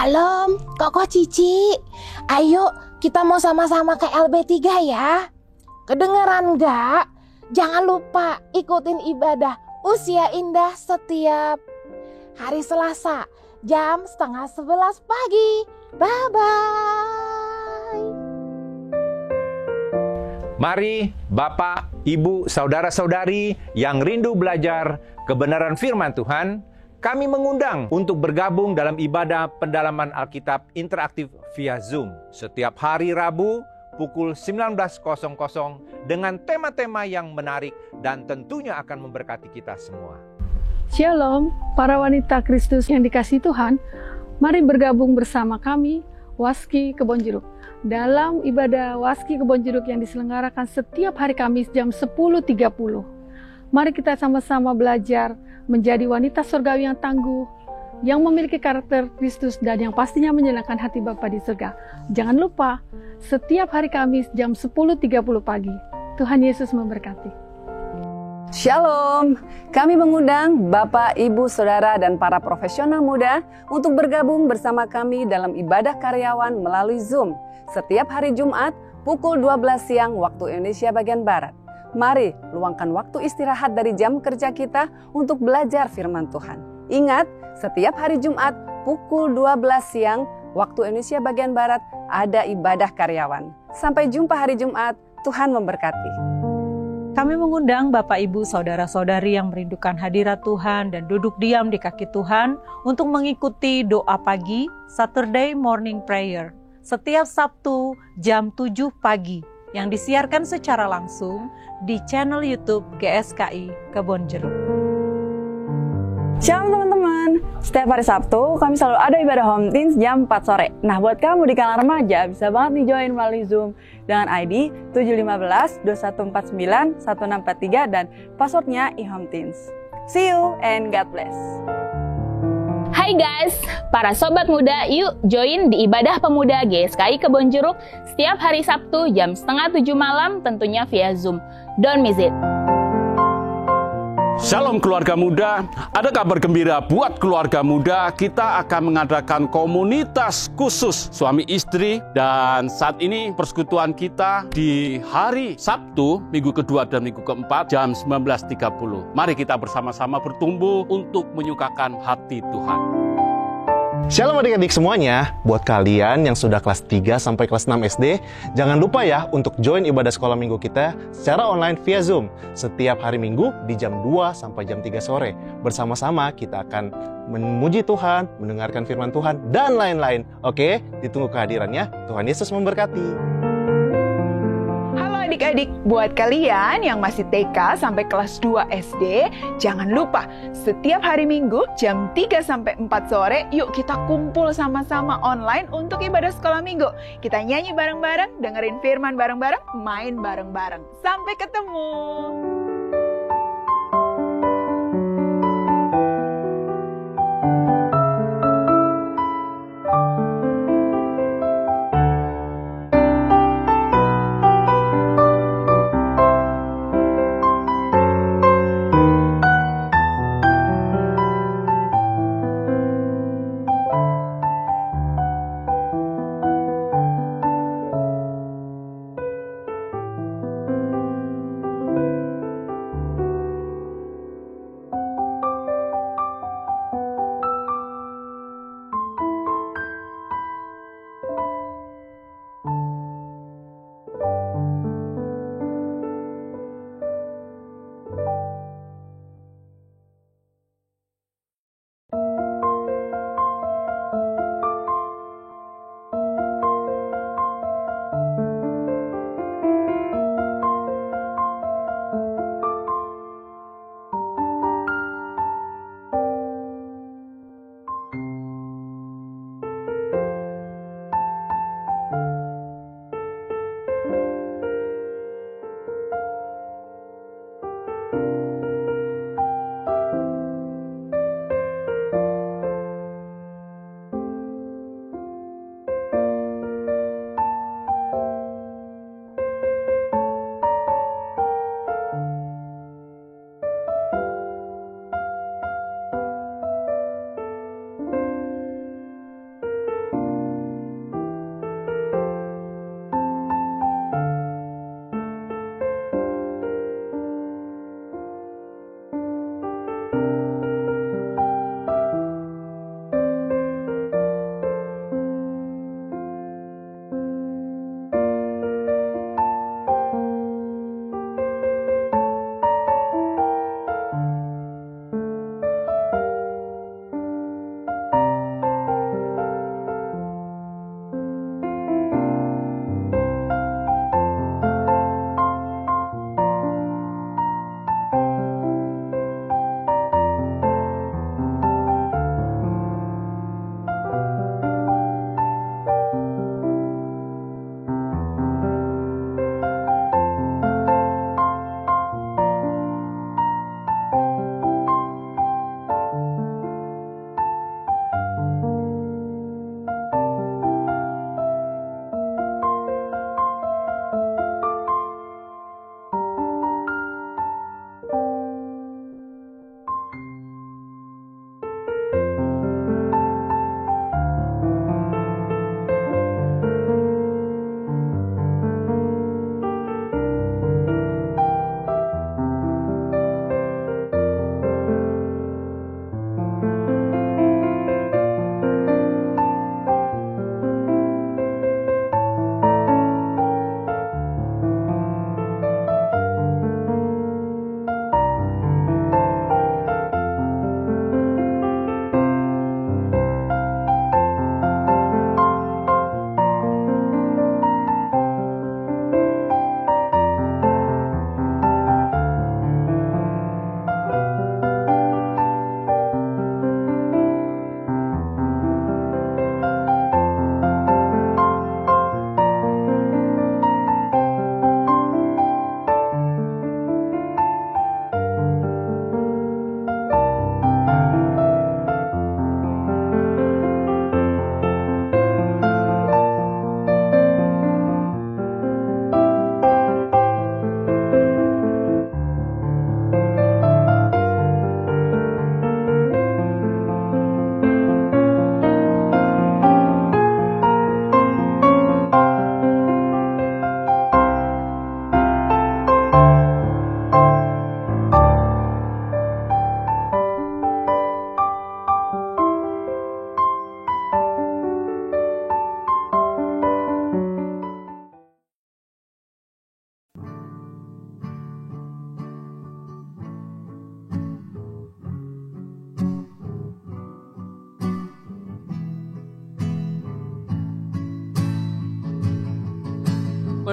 Shalom, Koko Cici. Ayo kita mau sama-sama ke LB3 ya. Kedengeran nggak? Jangan lupa ikutin ibadah Usia Indah setiap hari Selasa jam 10:30 pagi. Bye-bye. Mari Bapak, Ibu, Saudara-saudari yang rindu belajar kebenaran firman Tuhan, kami mengundang untuk bergabung dalam ibadah pendalaman Alkitab interaktif via Zoom setiap hari Rabu pukul 19.00 dengan tema-tema yang menarik dan tentunya akan memberkati kita semua. Shalom, para wanita Kristus yang dikasihi Tuhan, mari bergabung bersama kami, Waski Kebonjeruk, dalam ibadah Waski Kebonjeruk yang diselenggarakan setiap hari Kamis jam 10.30. Mari kita sama-sama belajar menjadi wanita surgawi yang tangguh, yang memiliki karakter Kristus dan yang pastinya menyenangkan hati Bapa di surga. Jangan lupa, setiap hari Kamis jam 10.30 pagi. Tuhan Yesus memberkati. Shalom, kami mengundang Bapak, Ibu, Saudara, dan para profesional muda untuk bergabung bersama kami dalam ibadah karyawan melalui Zoom setiap hari Jumat pukul 12 siang waktu Indonesia bagian Barat. Mari luangkan waktu istirahat dari jam kerja kita untuk belajar firman Tuhan. Ingat, setiap hari Jumat pukul 12 siang waktu Indonesia bagian Barat ada ibadah karyawan. Sampai jumpa hari Jumat, Tuhan memberkati. Kami mengundang Bapak, Ibu, Saudara-saudari yang merindukan hadirat Tuhan dan duduk diam di kaki Tuhan untuk mengikuti doa pagi Saturday Morning Prayer setiap Sabtu jam 7 pagi yang disiarkan secara langsung di channel YouTube GSKI Kebonjeruk. Shalom teman-teman, setiap hari Sabtu kami selalu ada ibadah Home Teens jam 4 sore. Nah buat kamu di kalangan remaja bisa banget nih join melalui Zoom dengan ID 715-2149-1643 dan passwordnya iHomeTeens. See you and God bless. Hai guys, para sobat muda, yuk join di ibadah pemuda GSKI Kebonjeruk setiap hari Sabtu jam 6:30 malam tentunya via Zoom. Don't miss it. Shalom keluarga muda, ada kabar gembira buat keluarga muda. Kita akan mengadakan komunitas khusus suami istri. Dan saat ini persekutuan kita di hari Sabtu, minggu kedua dan minggu keempat jam 19.30. Mari kita bersama-sama bertumbuh untuk menyukakan hati Tuhan. Shalom adik-adik semuanya, buat kalian yang sudah kelas 3 sampai kelas 6 SD, jangan lupa ya untuk join ibadah sekolah minggu kita secara online via Zoom setiap hari Minggu di jam 2 sampai jam 3 sore. Bersama-sama kita akan memuji Tuhan, mendengarkan firman Tuhan, dan lain-lain. Oke, ditunggu kehadirannya. Tuhan Yesus memberkati. Adik-adik, buat kalian yang masih TK sampai kelas 2 SD, jangan lupa setiap hari Minggu jam 3 sampai 4 sore, yuk kita kumpul sama-sama online untuk ibadah sekolah minggu. Kita nyanyi bareng-bareng, dengerin firman bareng-bareng, main bareng-bareng. Sampai ketemu.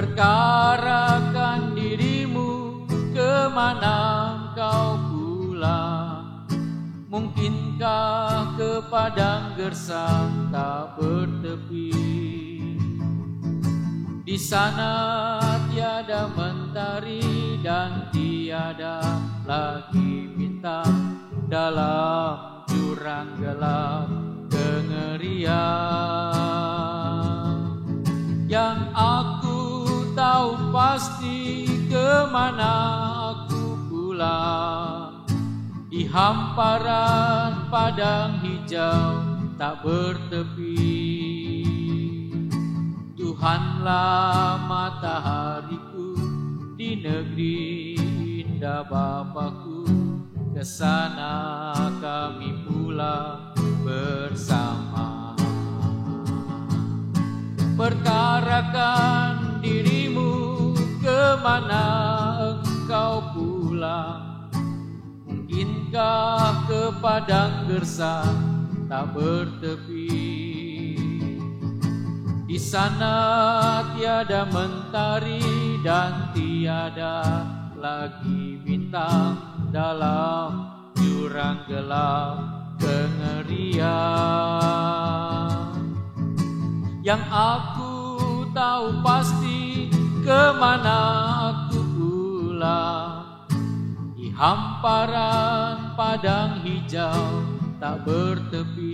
Perkarakan dirimu, kemana kau pulang? Mungkinkah ke padang gersang tak bertepi? Di sana tiada mentari dan tiada lagi bintang, dalam jurang gelap kengerian. Yang aku tahu pasti, kemana aku pulang, di hamparan padang hijau tak bertepi. Tuhanlah matahariku, di negeri indah Bapakku, kesana kami pulang bersama. Perkarakan dirimu, kemana engkau pulang? Mungkinkah ke padang gersang tak bertepi? Di sana tiada mentari dan tiada lagi bintang, dalam jurang gelap kengerian. Yang aku tahu pasti, kemana aku pulang, di hamparan padang hijau tak bertepi.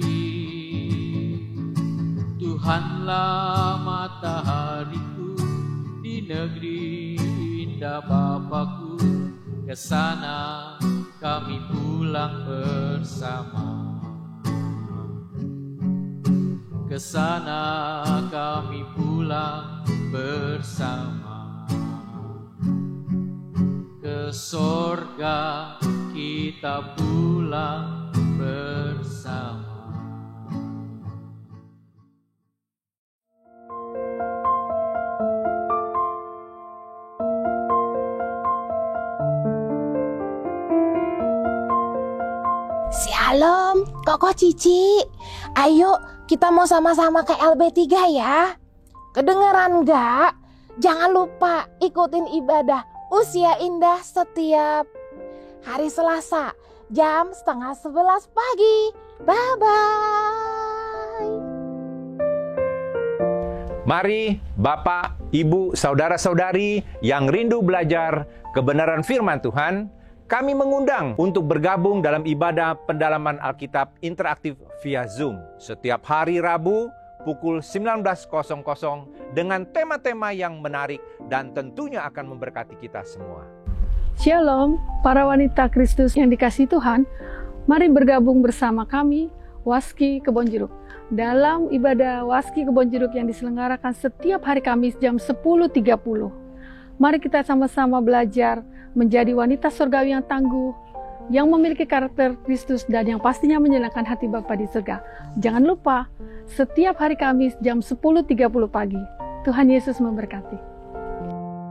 Tuhanlah matahariku, di negeri indah Bapakku, kesana kami pulang bersama. Kesana kami pulang bersama. Ke sorga kita pulang bersama. Shalom, Koko Cici. Ayo, kita mau sama-sama ke LB3 ya. Kedengeran nggak? Jangan lupa ikutin ibadah Usia Indah setiap hari Selasa jam 10:30 pagi. Bye-bye. Mari Bapak, Ibu, Saudara-saudari yang rindu belajar kebenaran firman Tuhan, kami mengundang untuk bergabung dalam ibadah pendalaman Alkitab interaktif via Zoom setiap hari Rabu pukul 19.00 dengan tema-tema yang menarik dan tentunya akan memberkati kita semua. Shalom, para wanita Kristus yang dikasihi Tuhan, mari bergabung bersama kami, Waski Kebonjeruk, dalam ibadah Waski Kebonjeruk yang diselenggarakan setiap hari Kamis jam 10.30. Mari kita sama-sama belajar menjadi wanita surgawi yang tangguh, yang memiliki karakter Kristus dan yang pastinya menyenangkan hati Bapa di surga. Jangan lupa, setiap hari Kamis jam 10.30 pagi. Tuhan Yesus memberkati.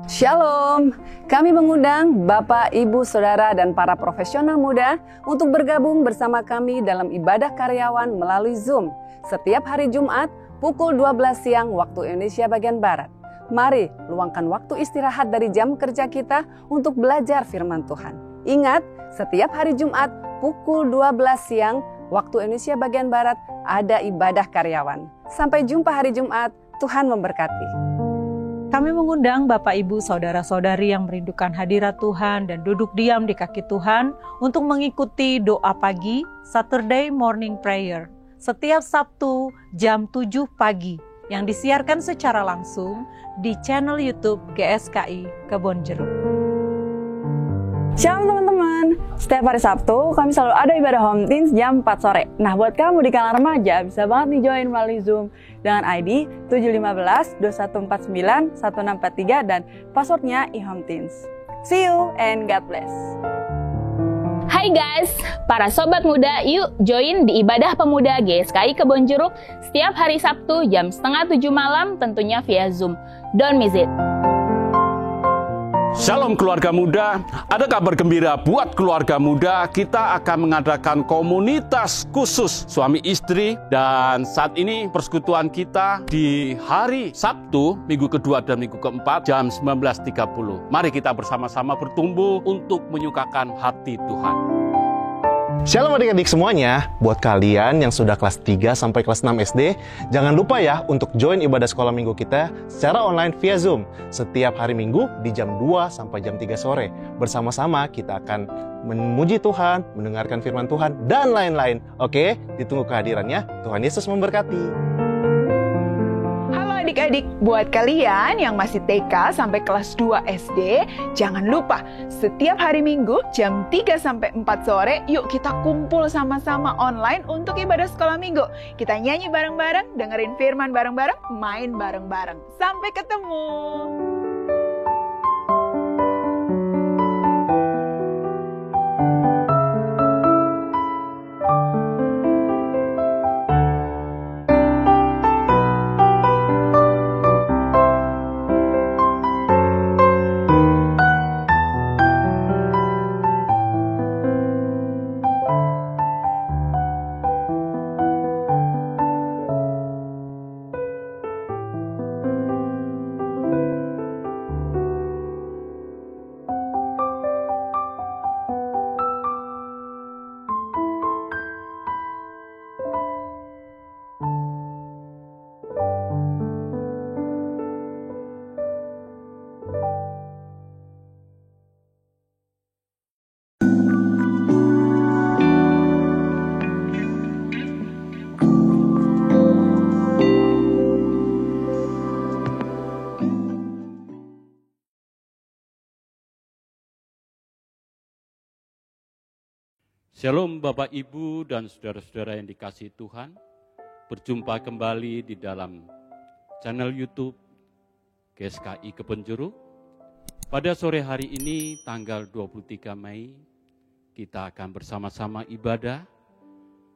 Shalom, kami mengundang Bapak, Ibu, Saudara, dan para profesional muda untuk bergabung bersama kami dalam ibadah karyawan melalui Zoom setiap hari Jumat pukul 12 siang waktu Indonesia bagian Barat. Mari luangkan waktu istirahat dari jam kerja kita untuk belajar firman Tuhan. Ingat, setiap hari Jumat pukul 12 siang waktu Indonesia bagian Barat ada ibadah karyawan. Sampai jumpa hari Jumat, Tuhan memberkati. Kami mengundang Bapak, Ibu, Saudara-saudari yang merindukan hadirat Tuhan dan duduk diam di kaki Tuhan untuk mengikuti doa pagi Saturday Morning Prayer setiap Sabtu jam 7 pagi yang disiarkan secara langsung di channel YouTube GSKI Kebonjeruk. Shalom teman-teman, setiap hari Sabtu kami selalu ada ibadah Home Teens jam 4 sore. Nah buat kamu di kalangan remaja bisa banget nih join melalui Zoom dengan ID 715-2149-1643 dan passwordnya iHomeTeens. See you and God bless. Hai guys, para sobat muda, yuk join di ibadah pemuda GSKI Kebonjeruk setiap hari Sabtu jam 6:30 malam tentunya via Zoom. Don't miss it. Shalom keluarga muda, ada kabar gembira buat keluarga muda. Kita akan mengadakan komunitas khusus suami istri. Dan saat ini persekutuan kita di hari Sabtu, minggu kedua dan minggu keempat, jam 19.30. Mari kita bersama-sama bertumbuh untuk menyukakan hati Tuhan. Shalom adik-adik semuanya, buat kalian yang sudah kelas 3 sampai kelas 6 SD, jangan lupa ya untuk join ibadah sekolah minggu kita secara online via Zoom setiap hari Minggu di jam 2 sampai jam 3 sore. Bersama-sama kita akan memuji Tuhan, mendengarkan firman Tuhan, dan lain-lain. Oke, ditunggu kehadirannya. Tuhan Yesus memberkati. Adik-adik, buat kalian yang masih TK sampai kelas 2 SD, jangan lupa setiap hari Minggu jam 3 sampai 4 sore, yuk kita kumpul sama-sama online untuk ibadah sekolah minggu. Kita nyanyi bareng-bareng, dengerin firman bareng-bareng, main bareng-bareng. Sampai ketemu! Shalom Bapak Ibu dan saudara-saudara yang dikasihi Tuhan. Berjumpa kembali di dalam channel YouTube GSKI Kebonjeruk. Pada sore hari ini tanggal 23 Mei kita akan bersama-sama ibadah.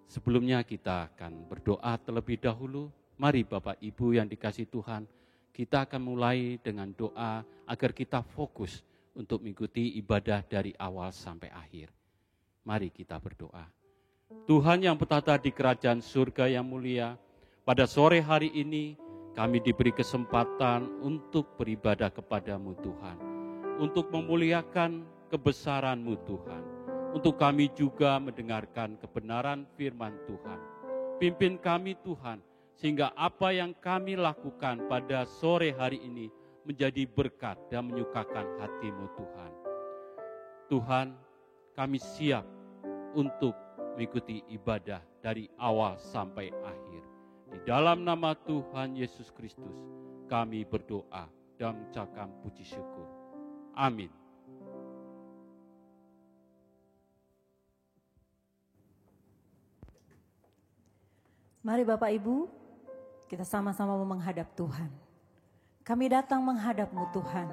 Sebelumnya kita akan berdoa terlebih dahulu. Mari Bapak Ibu yang dikasihi Tuhan, kita akan mulai dengan doa agar kita fokus untuk mengikuti ibadah dari awal sampai akhir. Mari kita berdoa. Tuhan yang bertata di kerajaan surga yang mulia, pada sore hari ini kami diberi kesempatan untuk beribadah kepadamu Tuhan, untuk memuliakan kebesaran-Mu Tuhan, untuk kami juga mendengarkan kebenaran firman Tuhan. Pimpin kami Tuhan, sehingga apa yang kami lakukan pada sore hari ini menjadi berkat dan menyukakan hati-Mu Tuhan. Tuhan, kami siap untuk mengikuti ibadah dari awal sampai akhir. Di dalam nama Tuhan Yesus Kristus, kami berdoa dan mengucapkan puji syukur. Amin. Mari Bapak Ibu, kita sama-sama menghadap Tuhan. Kami datang menghadap-Mu Tuhan.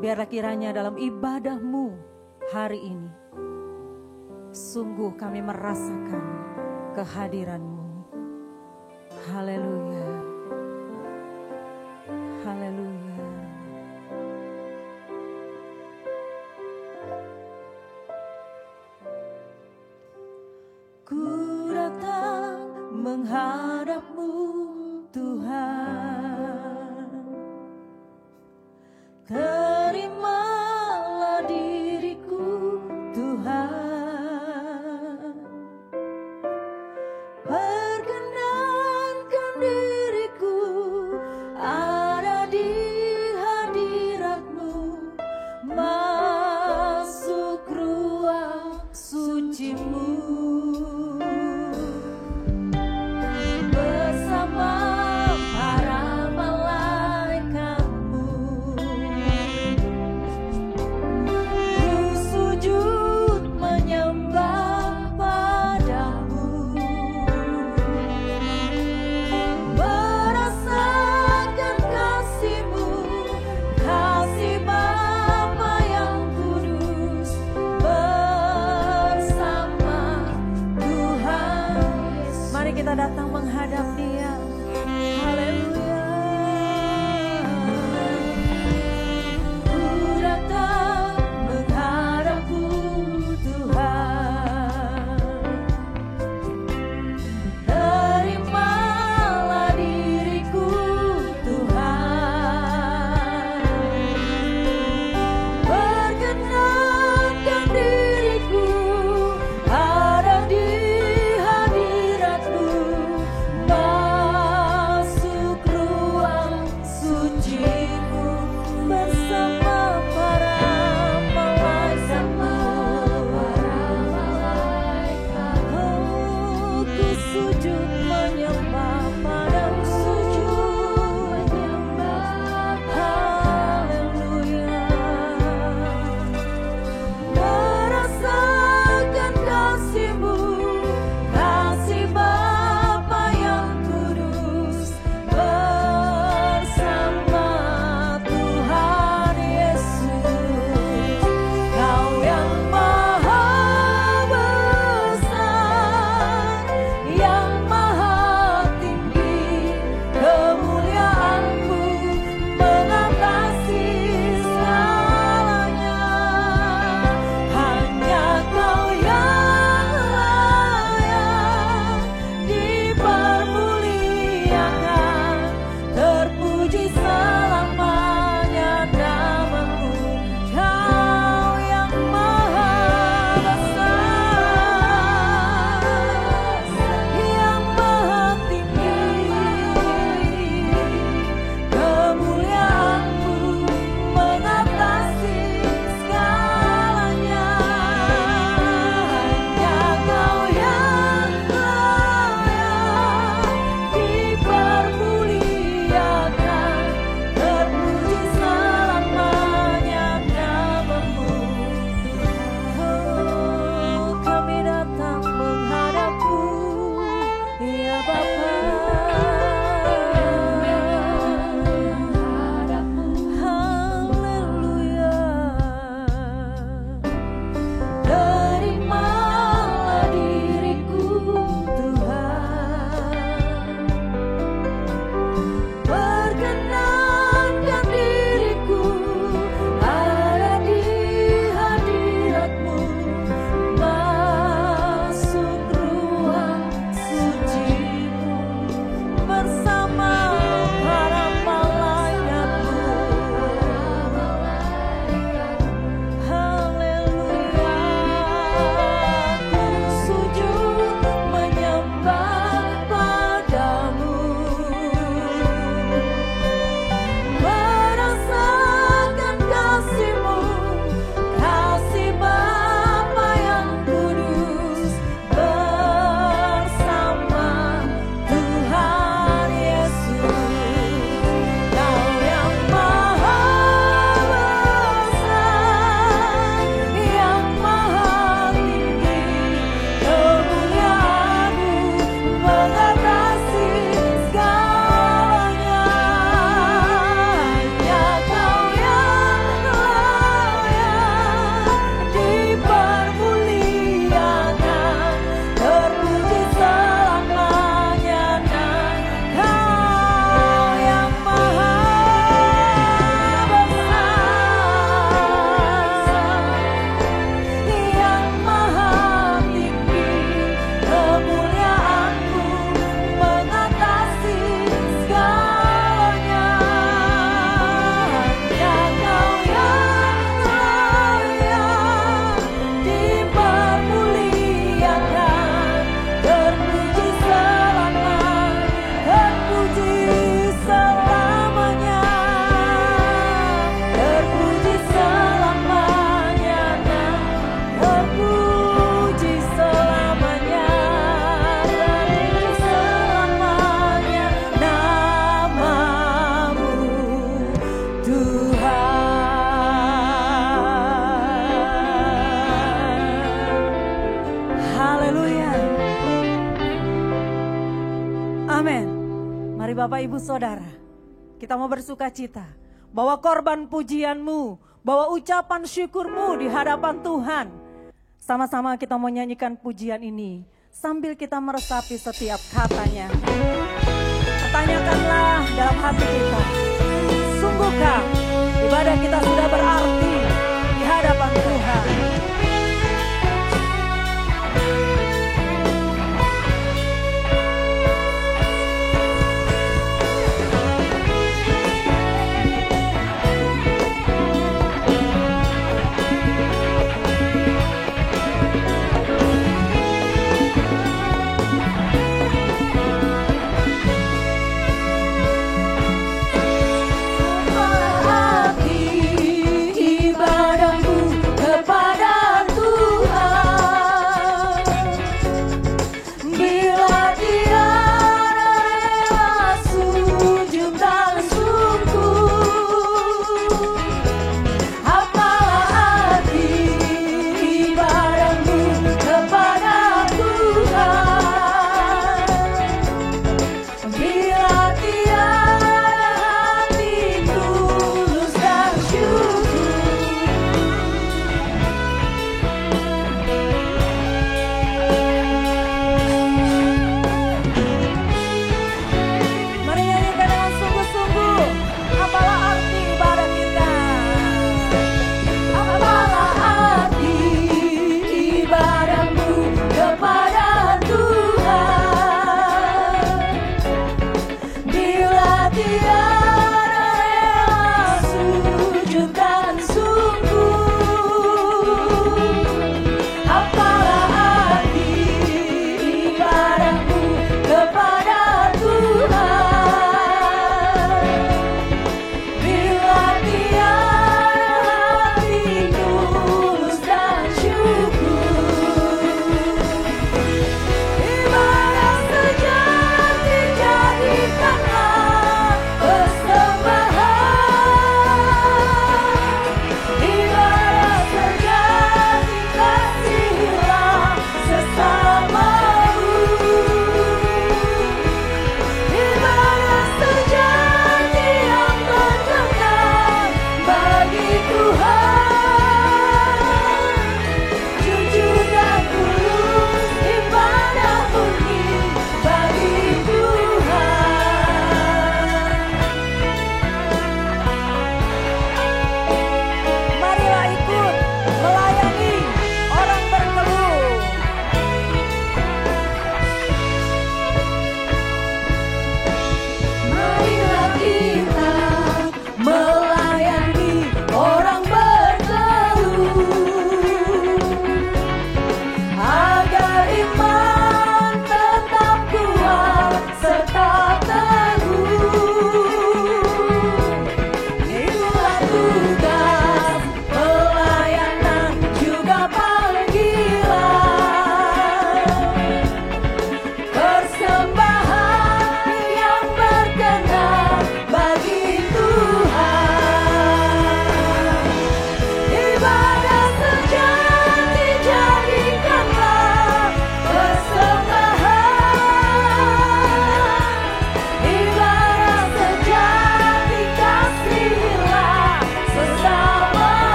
Biarlah kiranya dalam ibadah-Mu hari ini, sungguh kami merasakan kehadiran-Mu. Haleluya. Haleluya. Ku datang menghadap-Mu Tuhan. Terimalah diriku Tuhan, perkenankan diriku ada di hadirat-Mu, masuk ruang suci-Mu. Bersama para Bapak Ibu Saudara, kita mau bersuka cita, bawa korban pujianmu, bawa ucapan syukurmu di hadapan Tuhan. Sama-sama kita mau nyanyikan pujian ini sambil kita meresapi setiap katanya. Pertanyakanlah dalam hati kita, sungguhkah ibadah kita sudah berarti di hadapan Tuhan?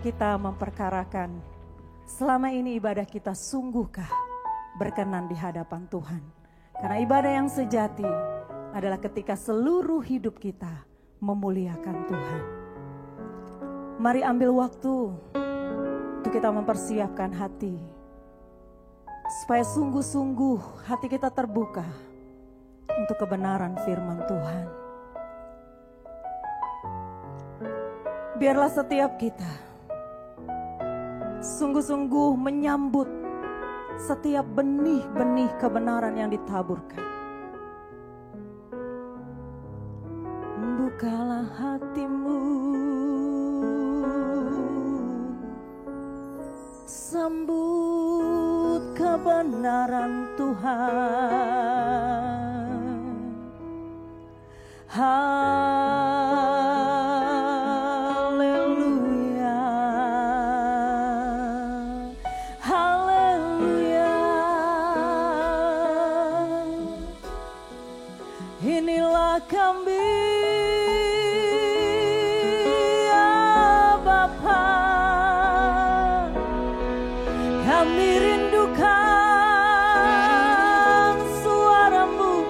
kita memperkarakan, selama ini ibadah kita sungguhkah berkenan di hadapan Tuhan? Karena ibadah yang sejati adalah ketika seluruh hidup kita memuliakan Tuhan. Mari ambil waktu untuk kita mempersiapkan hati, supaya sungguh-sungguh hati kita terbuka untuk kebenaran firman Tuhan. Biarlah setiap kita sungguh-sungguh menyambut setiap benih-benih kebenaran yang ditaburkan. Bukalah hatimu, sambut kebenaran Tuhan. Haleluya, haleluya. Inilah kami, ya Bapa, kami rindukan suara-Mu,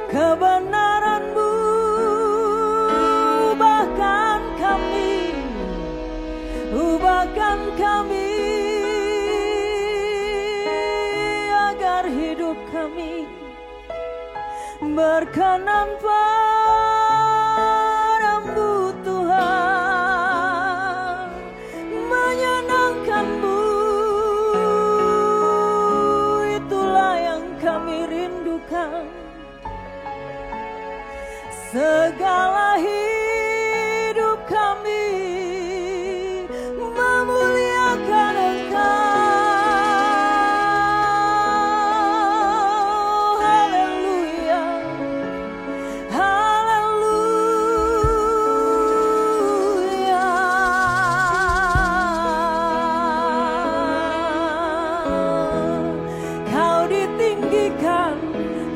kebenaran-Mu, ubahkan kami, agar hidup kami berkenan padamu Tuhan, menyenangkan-Mu, itulah yang kami rindukan. Segala hidup kami memuliakan Engkau. Haleluya, haleluya. Kau ditinggikan,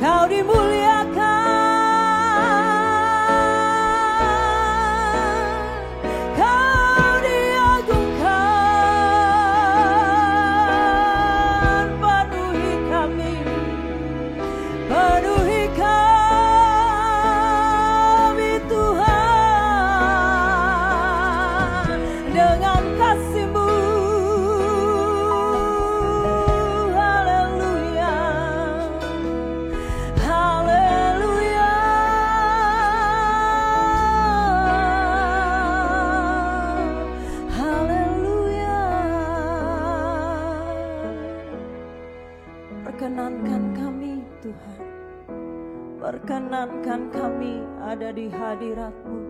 Kau dimuliakan. Perkenankan kami Tuhan, perkenankan kami ada di hadirat-Mu.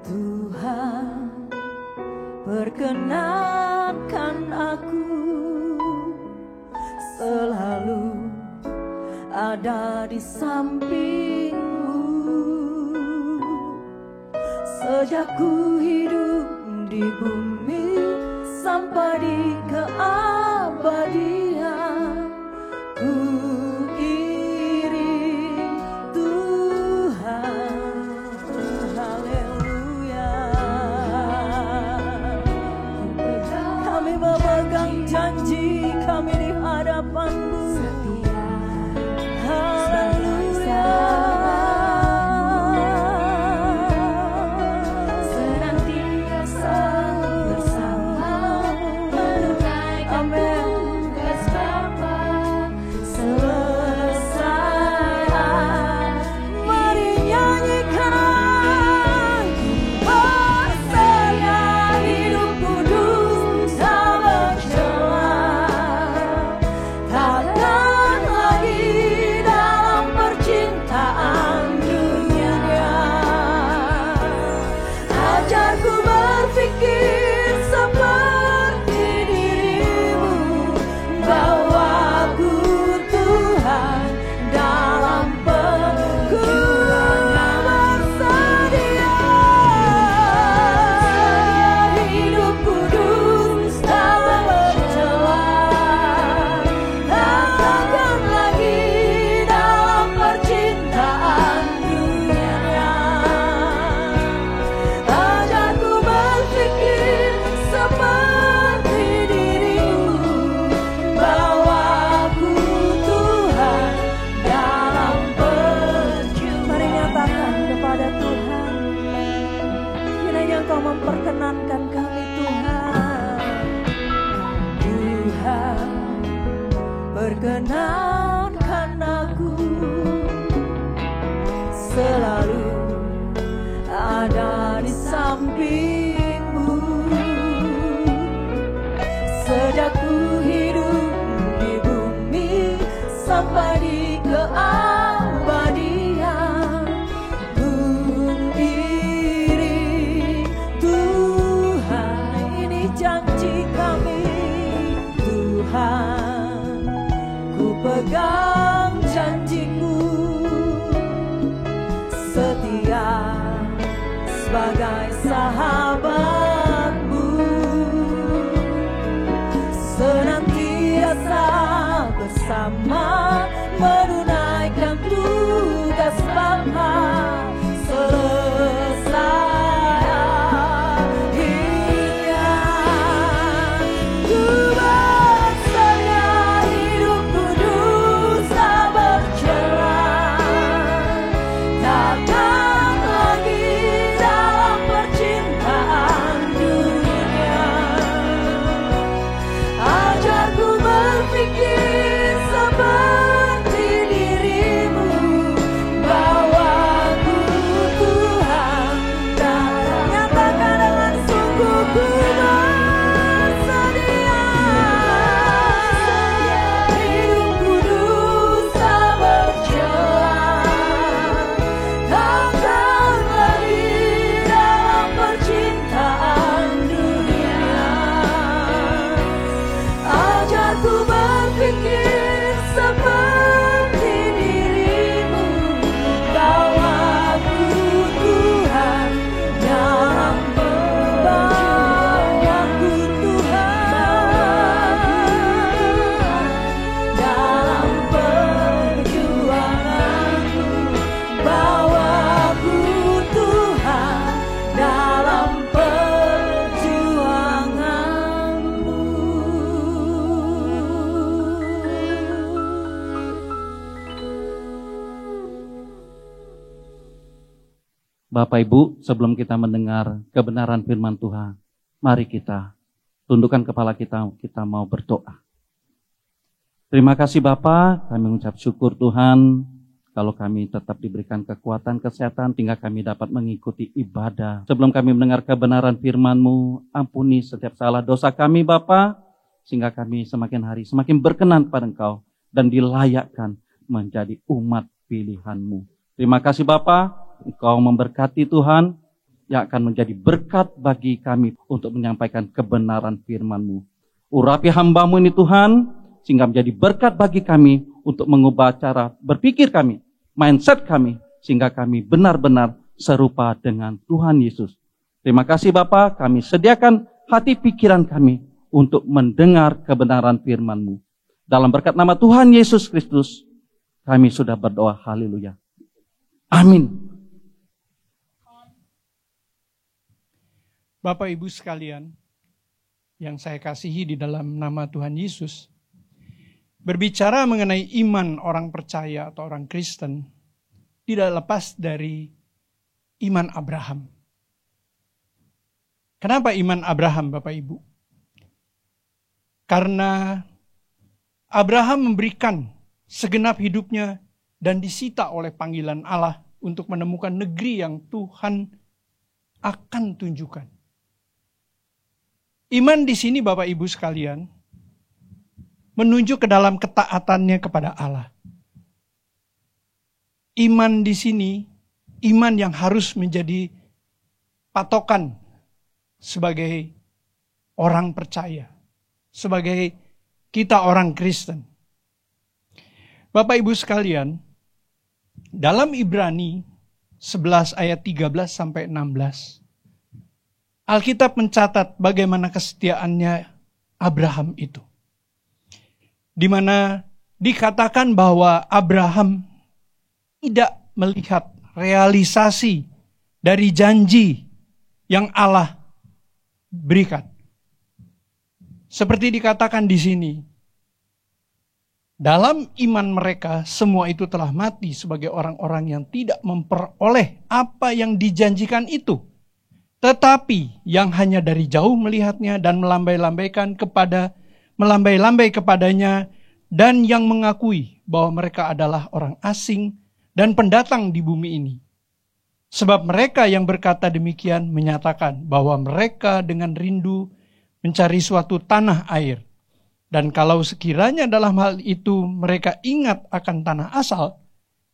Tuhan, perkenankan aku selalu ada di samping-Mu. Sejak ku hidup di bumi sampai di keabadian, ku iring Tuhan. Haleluya. Kami memegang janji kami di hadapan-Mu. Haleluya. Tak perkenankan aku selalu ada di sampingmu. Sejak ku hidup di bumi sampai di keabadian, berdiri Tuhan, ini janji kami Tuhan, ku pegang janjimu, setia sebagai sahabatmu, senantiasa bersama menunaikan tugas Bapa selesai akhirnya. Ku bersedia hidup kudus tak bercerai, takkan lagi dalam percintaan dunia. Ajarku berpikir seperti dirimu, bawaku Tuhan, dan nyatakan dengan sungguh ku bersedia hidup kudus tak bercerai, takkan lagi dalam percintaan dunia. Ajarku berpikir seperti dirimu, bawaku Tuhan dalam bawaku Tuhan dalam perjuanganku, bawaku Tuhan dalam Bapak Ibu, sebelum kita mendengar kebenaran firman Tuhan, mari kita tundukkan kepala kita mau berdoa. Terima kasih Bapa, kami mengucap syukur Tuhan, kalau kami tetap diberikan kekuatan, kesehatan, hingga kami dapat mengikuti ibadah. Sebelum kami mendengar kebenaran firman-Mu, ampuni setiap salah dosa kami Bapa, sehingga kami semakin hari semakin berkenan kepada Engkau, dan dilayakkan menjadi umat pilihan-Mu. Terima kasih Bapa, Engkau memberkati Tuhan, yang akan menjadi berkat bagi kami untuk menyampaikan kebenaran firman-Mu. Urapi hamba-Mu ini Tuhan, sehingga menjadi berkat bagi kami untuk mengubah cara berpikir kami, mindset kami, sehingga kami benar-benar serupa dengan Tuhan Yesus. Terima kasih Bapa, kami sediakan hati pikiran kami untuk mendengar kebenaran firman-Mu. Dalam berkat nama Tuhan Yesus Kristus, kami sudah berdoa, haleluya. Amin. Bapak Ibu sekalian, yang saya kasihi di dalam nama Tuhan Yesus, berbicara mengenai iman orang percaya atau orang Kristen, tidak lepas dari iman Abraham. Kenapa iman Abraham, Bapak Ibu? Karena Abraham memberikan segenap hidupnya dan disita oleh panggilan Allah untuk menemukan negeri yang Tuhan akan tunjukkan. Iman di sini Bapak Ibu sekalian menunjuk ke dalam ketaatannya kepada Allah. Iman di sini, iman yang harus menjadi patokan sebagai orang percaya, sebagai kita orang Kristen. Bapak Ibu sekalian, dalam Ibrani 11 ayat 13 sampai 16, Alkitab mencatat bagaimana kesetiaannya Abraham itu. Di mana dikatakan bahwa Abraham tidak melihat realisasi dari janji yang Allah berikan. Seperti dikatakan di sini, dalam iman mereka semua itu telah mati sebagai orang-orang yang tidak memperoleh apa yang dijanjikan itu. Tetapi yang hanya dari jauh melihatnya dan melambai-lambai kepadanya dan yang mengakui bahwa mereka adalah orang asing dan pendatang di bumi ini. Sebab mereka yang berkata demikian menyatakan bahwa mereka dengan rindu mencari suatu tanah air. Dan kalau sekiranya dalam hal itu mereka ingat akan tanah asal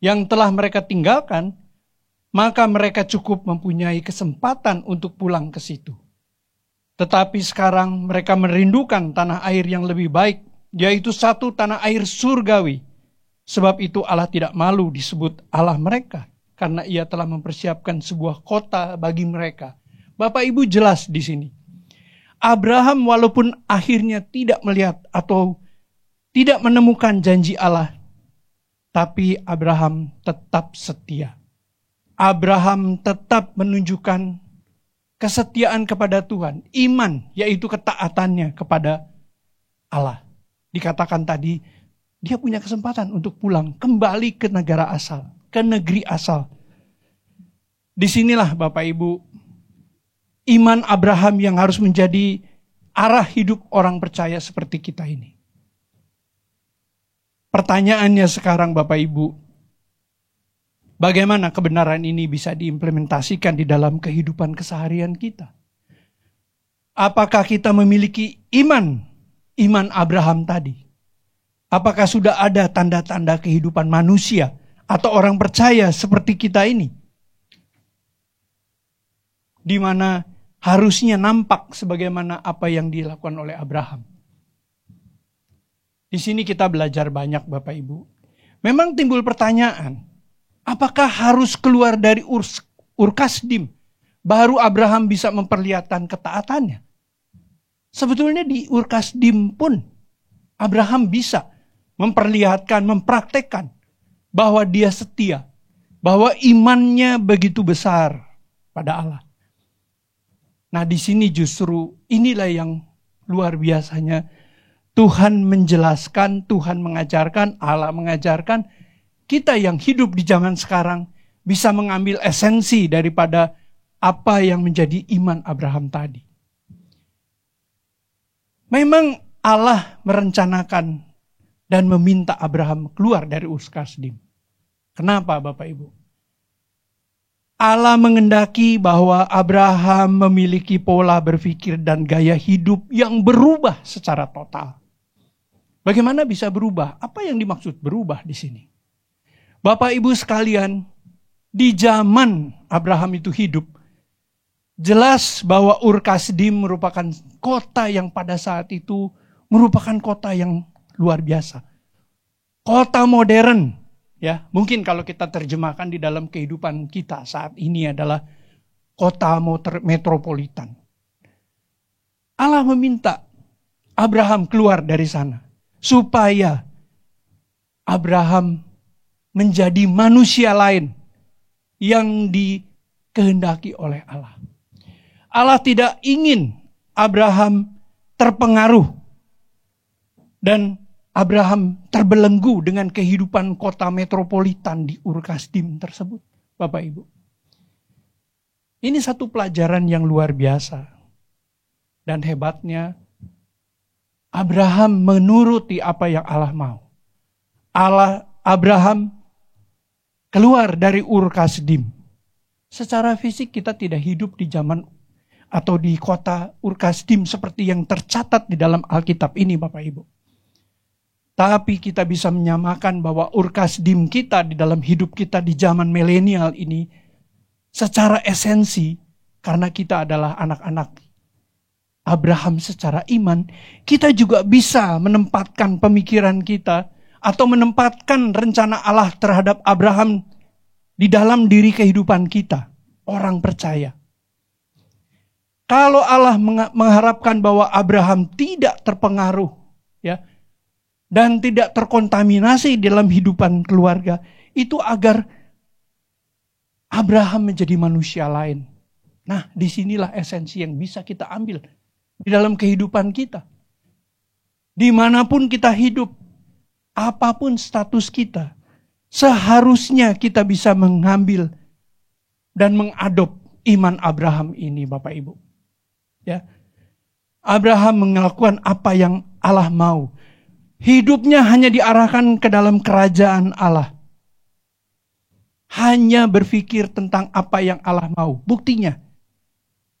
yang telah mereka tinggalkan, maka mereka cukup mempunyai kesempatan untuk pulang ke situ. Tetapi sekarang mereka merindukan tanah air yang lebih baik, yaitu satu tanah air surgawi. Sebab itu Allah tidak malu disebut Allah mereka, karena Ia telah mempersiapkan sebuah kota bagi mereka. Bapak Ibu jelas di sini. Abraham walaupun akhirnya tidak melihat atau tidak menemukan janji Allah, tapi Abraham tetap setia. Abraham tetap menunjukkan kesetiaan kepada Tuhan, iman, yaitu ketaatannya kepada Allah. Dikatakan tadi, dia punya kesempatan untuk pulang kembali ke negara asal, ke negeri asal. Disinilah Bapak Ibu, iman Abraham yang harus menjadi arah hidup orang percaya seperti kita ini. Pertanyaannya sekarang Bapak Ibu, bagaimana kebenaran ini bisa diimplementasikan di dalam kehidupan keseharian kita? Apakah kita memiliki iman Abraham tadi? Apakah sudah ada tanda-tanda kehidupan manusia atau orang percaya seperti kita ini? Di mana harusnya nampak sebagaimana apa yang dilakukan oleh Abraham. Di sini kita belajar banyak Bapak Ibu. Memang timbul pertanyaan, apakah harus keluar dari Ur-Kasdim baru Abraham bisa memperlihatkan ketaatannya? Sebetulnya di Ur-Kasdim pun Abraham bisa memperlihatkan, mempraktekkan bahwa dia setia, bahwa imannya begitu besar pada Allah. Nah, di sini justru inilah yang luar biasanya. Tuhan menjelaskan, Tuhan mengajarkan, Allah mengajarkan, kita yang hidup di zaman sekarang bisa mengambil esensi daripada apa yang menjadi iman Abraham tadi. Memang Allah merencanakan dan meminta Abraham keluar dari Ur-Kasdim. Kenapa Bapak Ibu? Allah mengendaki bahwa Abraham memiliki pola berpikir dan gaya hidup yang berubah secara total. Bagaimana bisa berubah? Apa yang dimaksud berubah di sini? Bapak Ibu sekalian, di zaman Abraham itu hidup, jelas bahwa Ur-Kasdim merupakan kota yang pada saat itu merupakan kota yang luar biasa. Kota modern. Ya, mungkin kalau kita terjemahkan di dalam kehidupan kita saat ini adalah kota metropolitan. Allah meminta Abraham keluar dari sana supaya Abraham menjadi manusia lain yang dikehendaki oleh Allah. Allah tidak ingin Abraham terpengaruh dan Abraham terbelenggu dengan kehidupan kota metropolitan di Ur-Kasdim tersebut, Bapak Ibu. Ini satu pelajaran yang luar biasa. Dan hebatnya, Abraham menuruti apa yang Allah mau. Abraham keluar dari Ur-Kasdim. Secara fisik kita tidak hidup di zaman atau di kota Ur-Kasdim seperti yang tercatat di dalam Alkitab ini, Bapak Ibu. Tapi kita bisa menyamakan bahwa Ur-Kasdim kita di dalam hidup kita di zaman milenial ini secara esensi, karena kita adalah anak-anak Abraham secara iman, kita juga bisa menempatkan pemikiran kita atau menempatkan rencana Allah terhadap Abraham di dalam diri kehidupan kita, orang percaya. Kalau Allah mengharapkan bahwa Abraham tidak terpengaruh, ya, dan tidak terkontaminasi dalam kehidupan keluarga, itu agar Abraham menjadi manusia lain. Nah, disinilah esensi yang bisa kita ambil di dalam kehidupan kita. Dimanapun kita hidup, apapun status kita, seharusnya kita bisa mengambil dan mengadop iman Abraham ini, Bapak Ibu. Ya, Abraham melakukan apa yang Allah mau. Hidupnya hanya diarahkan ke dalam kerajaan Allah. Hanya berpikir tentang apa yang Allah mau. Buktinya,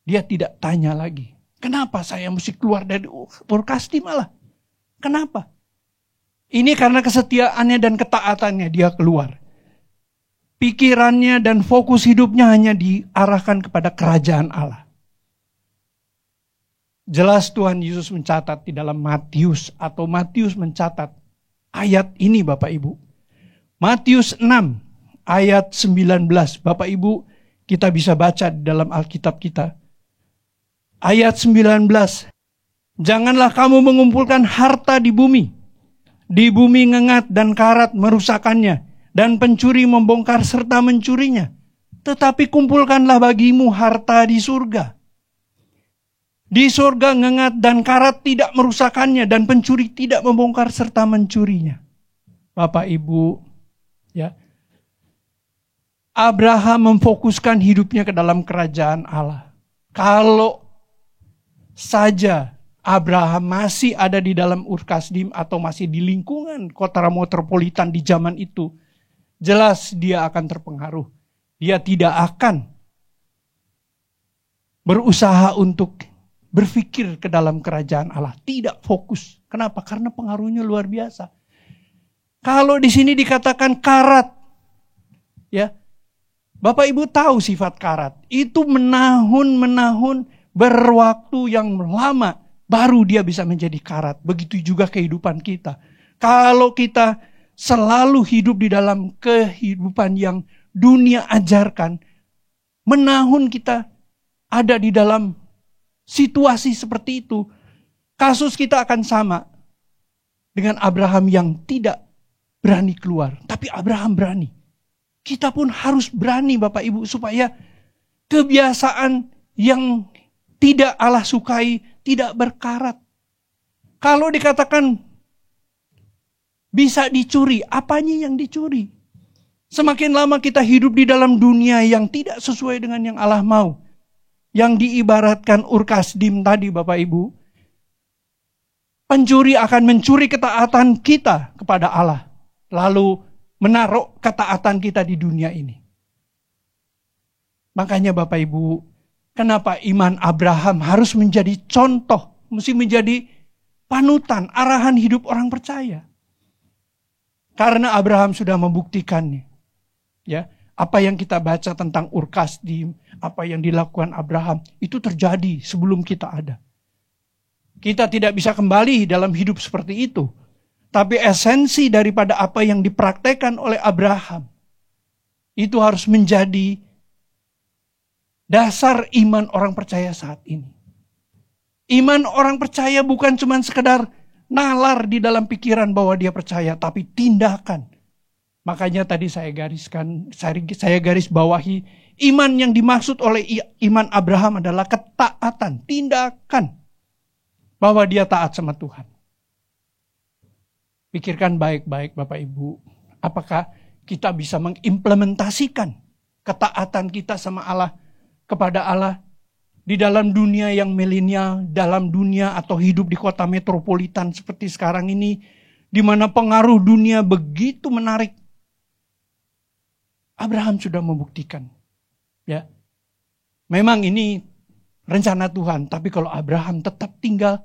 dia tidak tanya lagi. Kenapa saya mesti keluar dari Ur-Kasdim Allah? Kenapa? Ini karena kesetiaannya dan ketaatannya dia keluar. Pikirannya dan fokus hidupnya hanya diarahkan kepada kerajaan Allah. Jelas Tuhan Yesus mencatat di dalam Matius, atau Matius mencatat ayat ini Bapak Ibu. Matius 6 ayat 19. Bapak Ibu, kita bisa baca di dalam Alkitab kita. Ayat 19. Janganlah kamu mengumpulkan harta di bumi. Di bumi ngengat dan karat merusakannya, dan pencuri membongkar serta mencurinya. Tetapi kumpulkanlah bagimu harta di surga. Di surga ngengat dan karat tidak merusakannya, dan pencuri tidak membongkar serta mencurinya. Bapak Ibu, ya, Abraham memfokuskan hidupnya ke dalam kerajaan Allah. Kalau saja Abraham masih ada di dalam Ur-Kasdim atau masih di lingkungan kota metropolitan di zaman itu, jelas dia akan terpengaruh. Dia tidak akan berusaha untuk berpikir ke dalam kerajaan Allah. Tidak fokus. Kenapa? Karena pengaruhnya luar biasa. Kalau di sini dikatakan karat, ya, Bapak Ibu tahu sifat karat. Itu menahun-menahun berwaktu yang lama. Baru dia bisa menjadi karat. Begitu juga kehidupan kita. Kalau kita selalu hidup di dalam kehidupan yang dunia ajarkan, menahun kita ada di dalam situasi seperti itu, kasus kita akan sama dengan Abraham yang tidak berani keluar. Tapi Abraham berani. Kita pun harus berani Bapak Ibu, supaya kebiasaan yang tidak Allah sukai tidak berkarat. Kalau dikatakan bisa dicuri, apanya yang dicuri? Semakin lama kita hidup di dalam dunia yang tidak sesuai dengan yang Allah mau, yang diibaratkan Ur-Kasdim tadi Bapak Ibu, pencuri akan mencuri ketaatan kita kepada Allah, lalu menaruh ketaatan kita di dunia ini. Makanya Bapak Ibu, kenapa iman Abraham harus menjadi contoh, mesti menjadi panutan, arahan hidup orang percaya. Karena Abraham sudah membuktikannya. Ya, apa yang kita baca tentang Ur-Kasdim, apa yang dilakukan Abraham, itu terjadi sebelum kita ada. Kita tidak bisa kembali dalam hidup seperti itu. Tapi esensi daripada apa yang dipraktekkan oleh Abraham, itu harus menjadi dasar iman orang percaya saat ini. Iman orang percaya bukan cuma sekedar nalar di dalam pikiran bahwa dia percaya, tapi tindakan. Makanya tadi saya garis bawahi, iman yang dimaksud oleh iman Abraham adalah ketaatan, tindakan. Bahwa dia taat sama Tuhan. Pikirkan baik-baik Bapak Ibu, apakah kita bisa mengimplementasikan ketaatan kita sama Allah, kepada Allah di dalam dunia yang milenial, dalam dunia atau hidup di kota metropolitan seperti sekarang ini, di mana pengaruh dunia begitu menarik. Abraham sudah membuktikan, ya. Memang ini rencana Tuhan, tapi kalau Abraham tetap tinggal,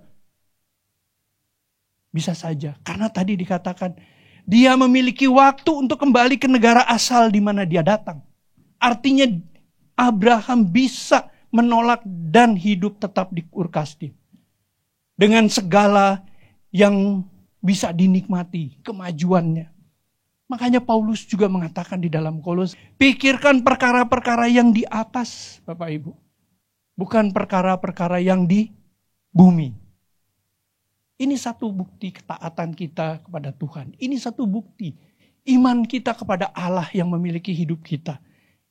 bisa saja. Karena tadi dikatakan, dia memiliki waktu untuk kembali ke negara asal di mana dia datang. Artinya Abraham bisa menolak dan hidup tetap di Ur-Kasdim. Dengan segala yang bisa dinikmati, kemajuannya. Makanya Paulus juga mengatakan di dalam Kolose, pikirkan perkara-perkara yang di atas, Bapak Ibu. Bukan perkara-perkara yang di bumi. Ini satu bukti ketaatan kita kepada Tuhan. Ini satu bukti iman kita kepada Allah yang memiliki hidup kita.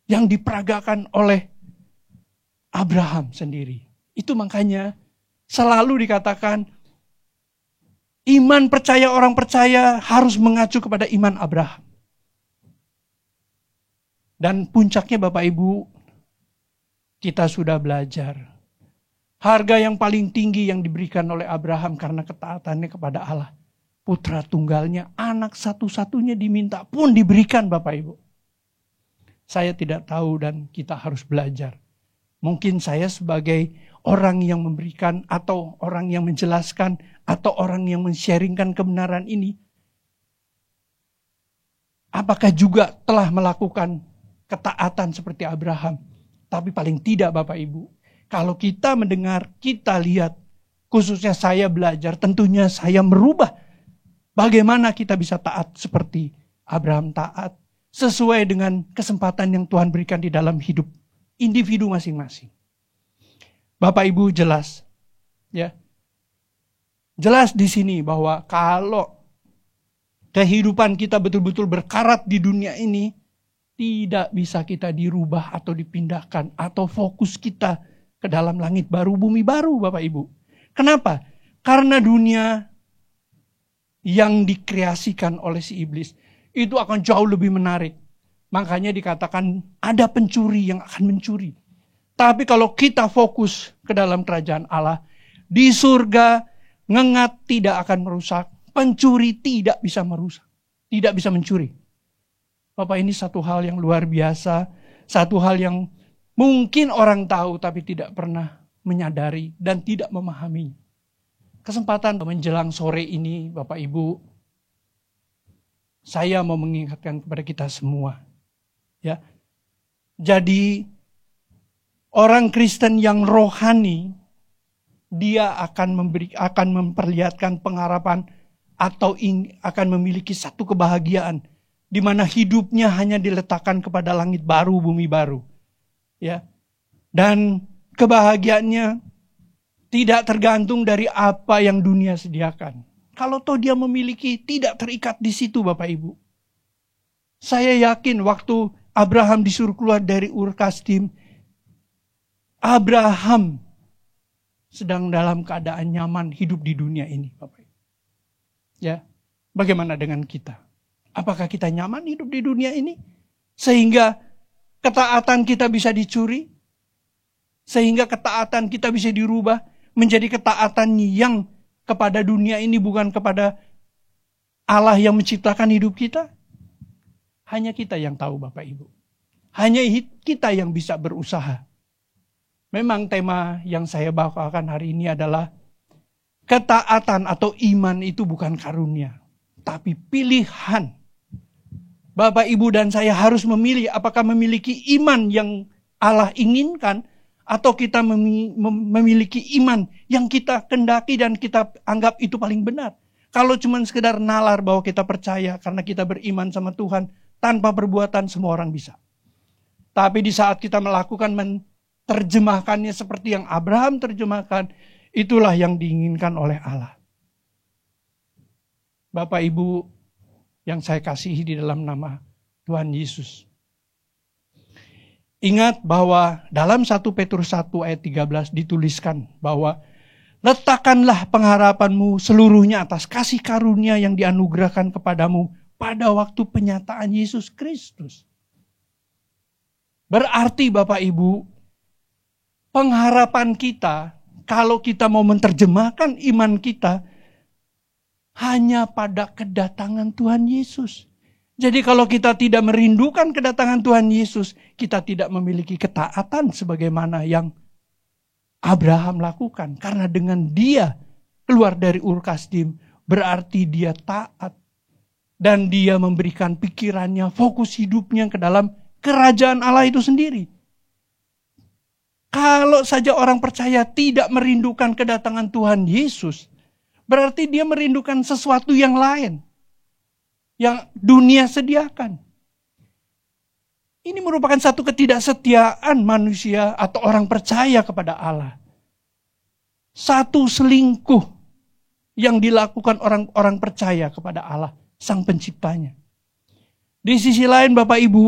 Yang diperagakan oleh Abraham sendiri. Itu makanya selalu dikatakan iman percaya orang percaya harus mengacu kepada iman Abraham. Dan puncaknya Bapak Ibu, kita sudah belajar. Harga yang paling tinggi yang diberikan oleh Abraham karena ketaatannya kepada Allah putra tunggalnya, anak satu-satunya diminta pun diberikan Bapak Ibu. Saya tidak tahu dan kita harus belajar. Mungkin saya sebagai orang yang memberikan atau orang yang menjelaskan atau orang yang men-sharingkan kebenaran ini, apakah juga telah melakukan ketaatan seperti Abraham? Tapi paling tidak Bapak Ibu, kalau kita mendengar, kita lihat, khususnya saya belajar, tentunya saya merubah bagaimana kita bisa taat seperti Abraham taat, sesuai dengan kesempatan yang Tuhan berikan di dalam hidup individu masing-masing. Bapak Ibu jelas, ya, jelas di sini bahwa kalau kehidupan kita betul-betul berkarat di dunia ini, tidak bisa kita dirubah atau dipindahkan atau fokus kita ke dalam langit baru, bumi baru, Bapak Ibu. Kenapa? Karena dunia yang dikreasikan oleh si iblis itu akan jauh lebih menarik. Makanya dikatakan ada pencuri yang akan mencuri. Tapi kalau kita fokus ke dalam kerajaan Allah, di surga ngengat tidak akan merusak, pencuri tidak bisa merusak, tidak bisa mencuri. Bapak, ini satu hal yang luar biasa, satu hal yang mungkin orang tahu tapi tidak pernah menyadari dan tidak memahami. Kesempatan menjelang sore ini, Bapak Ibu, saya mau mengingatkan kepada kita semua, ya. Jadi orang Kristen yang rohani, dia akan memperlihatkan pengharapan atau akan memiliki satu kebahagiaan di mana hidupnya hanya diletakkan kepada langit baru, bumi baru, ya. Dan kebahagiaannya tidak tergantung dari apa yang dunia sediakan. Kalau toh dia memiliki, tidak terikat di situ Bapak Ibu. Saya yakin waktu Abraham disuruh keluar dari Ur Kasdim, Abraham sedang dalam keadaan nyaman hidup di dunia ini, Bapak Ibu. Ya, bagaimana dengan kita? Apakah kita nyaman hidup di dunia ini? Sehingga ketaatan kita bisa dicuri? Sehingga ketaatan kita bisa dirubah menjadi ketaatan yang kepada dunia ini, bukan kepada Allah yang menciptakan hidup kita? Hanya kita yang tahu Bapak Ibu. Hanya kita yang bisa berusaha. Memang tema yang saya bawakan hari ini adalah ketaatan atau iman itu bukan karunia, tapi pilihan. Bapak, Ibu, dan saya harus memilih apakah memiliki iman yang Allah inginkan atau kita memiliki iman yang kita kendaki dan kita anggap itu paling benar. Kalau cuma sekedar nalar bahwa kita percaya karena kita beriman sama Tuhan, tanpa perbuatan semua orang bisa. Tapi di saat kita melakukan terjemahkannya seperti yang Abraham terjemahkan, itulah yang diinginkan oleh Allah. Bapak Ibu yang saya kasihi di dalam nama Tuhan Yesus, ingat bahwa dalam 1 Petrus 1 ayat 13 dituliskan bahwa letakkanlah pengharapanmu seluruhnya atas kasih karunia yang dianugerahkan kepadamu pada waktu penyataan Yesus Kristus. Berarti Bapak Ibu, pengharapan kita, kalau kita mau menerjemahkan iman kita, hanya pada kedatangan Tuhan Yesus. Jadi kalau kita tidak merindukan kedatangan Tuhan Yesus, kita tidak memiliki ketaatan sebagaimana yang Abraham lakukan. Karena dengan dia keluar dari Ur Kasdim, berarti dia taat. Dan dia memberikan pikirannya, fokus hidupnya ke dalam kerajaan Allah itu sendiri. Kalau saja orang percaya tidak merindukan kedatangan Tuhan Yesus, berarti dia merindukan sesuatu yang lain yang dunia sediakan. Ini merupakan satu ketidaksetiaan manusia atau orang percaya kepada Allah. Satu selingkuh yang dilakukan orang-orang percaya kepada Allah, Sang Penciptanya. Di sisi lain Bapak Ibu,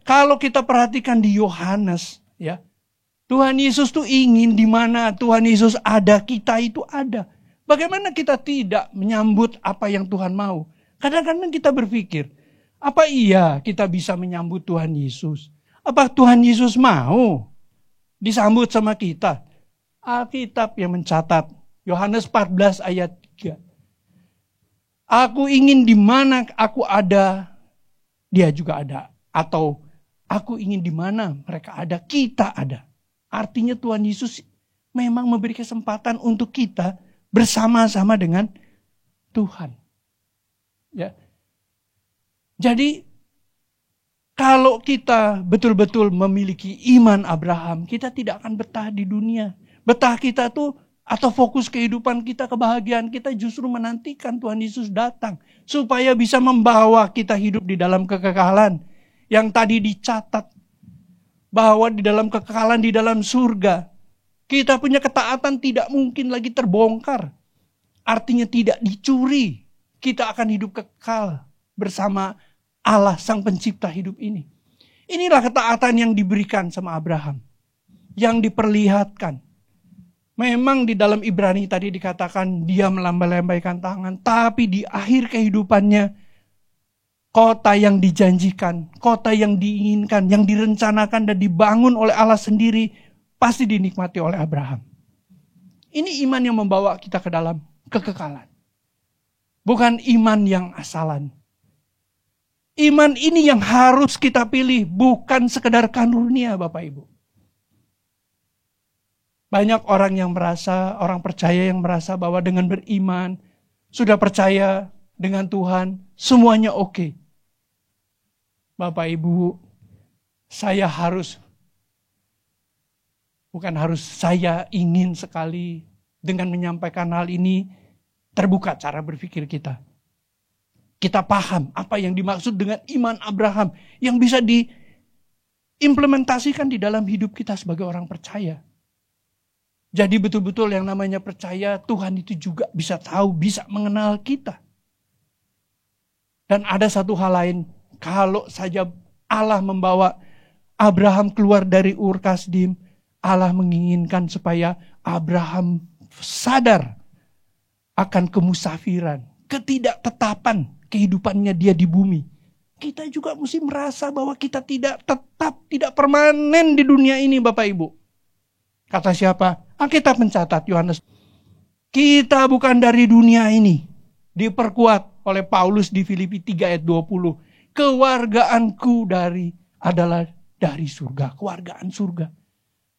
kalau kita perhatikan di Yohanes, ya, Tuhan Yesus tuh ingin di mana Tuhan Yesus ada, kita itu ada. Bagaimana kita tidak menyambut apa yang Tuhan mau? Kadang-kadang kita berpikir, apa iya kita bisa menyambut Tuhan Yesus? Apa Tuhan Yesus mau disambut sama kita? Alkitab yang mencatat, Yohanes 14 ayat 3. Aku ingin di mana aku ada, dia juga ada. Atau aku ingin di mana mereka ada, kita ada. Artinya Tuhan Yesus memang memberi kesempatan untuk kita bersama-sama dengan Tuhan. Ya. Jadi kalau kita betul-betul memiliki iman Abraham, kita tidak akan betah di dunia. Betah kita tuh atau fokus kehidupan kita, kebahagiaan kita justru menantikan Tuhan Yesus datang. Supaya bisa membawa kita hidup di dalam kekekalan. Yang tadi dicatat bahwa di dalam kekekalan, di dalam surga. Kita punya ketaatan tidak mungkin lagi terbongkar. Artinya tidak dicuri. Kita akan hidup kekal bersama Allah sang pencipta hidup ini. Inilah ketaatan yang diberikan sama Abraham. Yang diperlihatkan. Memang di dalam Ibrani tadi dikatakan dia melambai-lambaikan tangan. Tapi di akhir kehidupannya, kota yang dijanjikan, kota yang diinginkan, yang direncanakan dan dibangun oleh Allah sendiri, pasti dinikmati oleh Abraham. Ini iman yang membawa kita ke dalam kekekalan. Bukan iman yang asalan. Iman ini yang harus kita pilih, bukan sekedar karunia Bapak Ibu. Banyak orang yang merasa, orang percaya yang merasa bahwa dengan beriman, sudah percaya dengan Tuhan, semuanya oke. Bapak Ibu, saya ingin sekali dengan menyampaikan hal ini, terbuka cara berpikir kita. Kita paham apa yang dimaksud dengan iman Abraham yang bisa diimplementasikan di dalam hidup kita sebagai orang percaya. Jadi betul-betul yang namanya percaya, Tuhan itu juga bisa tahu, bisa mengenal kita. Dan ada satu hal lain, kalau saja Allah membawa Abraham keluar dari Ur Kasdim, Allah menginginkan supaya Abraham sadar akan kemusafiran, ketidaktetapan kehidupannya dia di bumi. Kita juga mesti merasa bahwa kita tidak tetap, tidak permanen di dunia ini Bapak Ibu. Kata siapa? Alkitab mencatat, Yohanes. Kita bukan dari dunia ini. Diperkuat oleh Paulus di Filipi 3 ayat 20. Kewargaanku adalah dari surga. Kewargaan surga.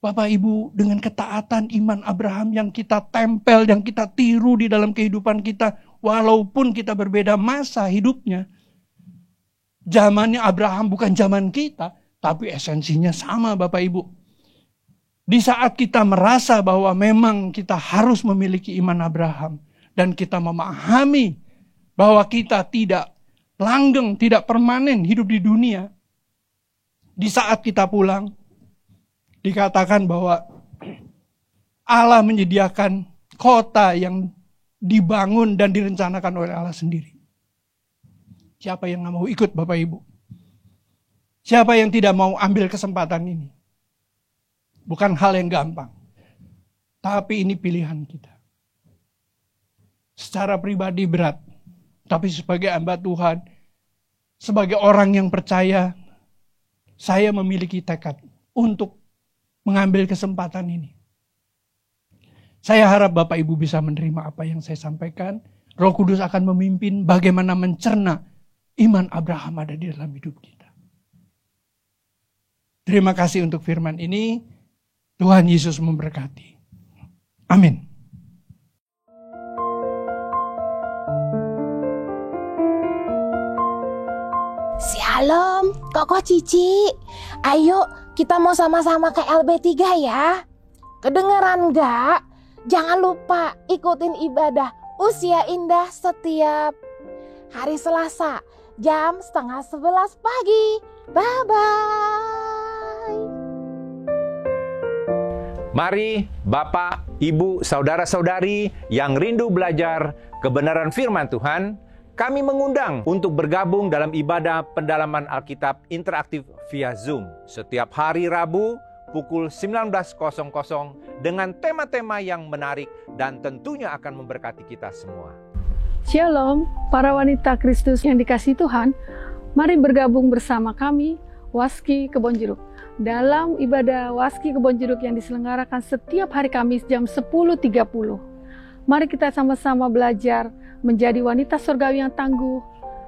Bapak Ibu, dengan ketaatan iman Abraham yang kita tempel, yang kita tiru di dalam kehidupan kita, walaupun kita berbeda masa hidupnya, zamannya Abraham bukan zaman kita, tapi esensinya sama Bapak Ibu. Di saat kita merasa bahwa memang kita harus memiliki iman Abraham, dan kita memahami bahwa kita tidak langgeng, tidak permanen hidup di dunia, di saat kita pulang, dikatakan bahwa Allah menyediakan kota yang dibangun dan direncanakan oleh Allah sendiri. Siapa yang gak mau ikut Bapak Ibu? Siapa yang tidak mau ambil kesempatan ini? Bukan hal yang gampang. Tapi ini pilihan kita. Secara pribadi berat. Tapi sebagai hamba Tuhan, sebagai orang yang percaya, saya memiliki tekad untuk mengambil kesempatan ini. Saya harap Bapak Ibu bisa menerima apa yang saya sampaikan. Roh Kudus akan memimpin bagaimana mencerna iman Abraham ada di dalam hidup kita. Terima kasih untuk firman ini. Tuhan Yesus memberkati. Amin. Shalom, Koko Cici. Ayo kita mau sama-sama ke LB3 ya. Kedengeran gak? Jangan lupa ikutin ibadah Usia Indah setiap hari Selasa jam 10:30 pagi. Bye-bye. Mari Bapak, Ibu, Saudara-saudari yang rindu belajar kebenaran firman Tuhan, kami mengundang untuk bergabung dalam ibadah pendalaman Alkitab interaktif via Zoom setiap hari Rabu pukul 19.00 dengan tema-tema yang menarik dan tentunya akan memberkati kita semua. Shalom, para wanita Kristus yang dikasihi Tuhan, mari bergabung bersama kami, Waski Kebonjeruk, dalam ibadah Waski Kebonjeruk yang diselenggarakan setiap hari Kamis jam 10.30. Mari kita sama-sama belajar menjadi wanita surgawi yang tangguh,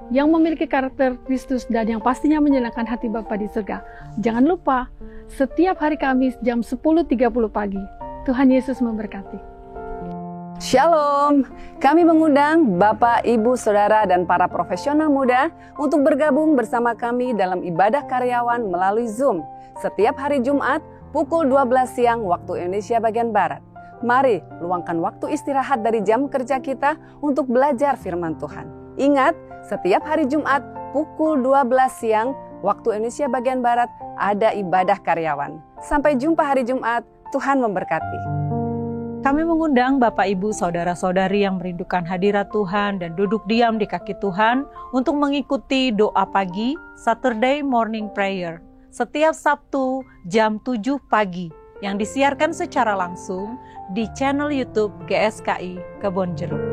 yang memiliki karakter Kristus dan yang pastinya menyenangkan hati Bapa di surga. Jangan lupa, setiap hari Kamis jam 10.30 pagi. Tuhan Yesus memberkati. Shalom, kami mengundang Bapak, Ibu, Saudara, dan para profesional muda untuk bergabung bersama kami dalam ibadah karyawan melalui Zoom setiap hari Jumat pukul 12 siang waktu Indonesia bagian Barat. Mari luangkan waktu istirahat dari jam kerja kita untuk belajar firman Tuhan. Ingat, setiap hari Jumat pukul 12 siang waktu Indonesia bagian Barat ada ibadah karyawan. Sampai jumpa hari Jumat, Tuhan memberkati. Kami mengundang Bapak, Ibu, Saudara-saudari yang merindukan hadirat Tuhan dan duduk diam di kaki Tuhan untuk mengikuti doa pagi Saturday Morning Prayer setiap Sabtu jam 7 pagi yang disiarkan secara langsung di channel YouTube GSKI Kebonjeruk.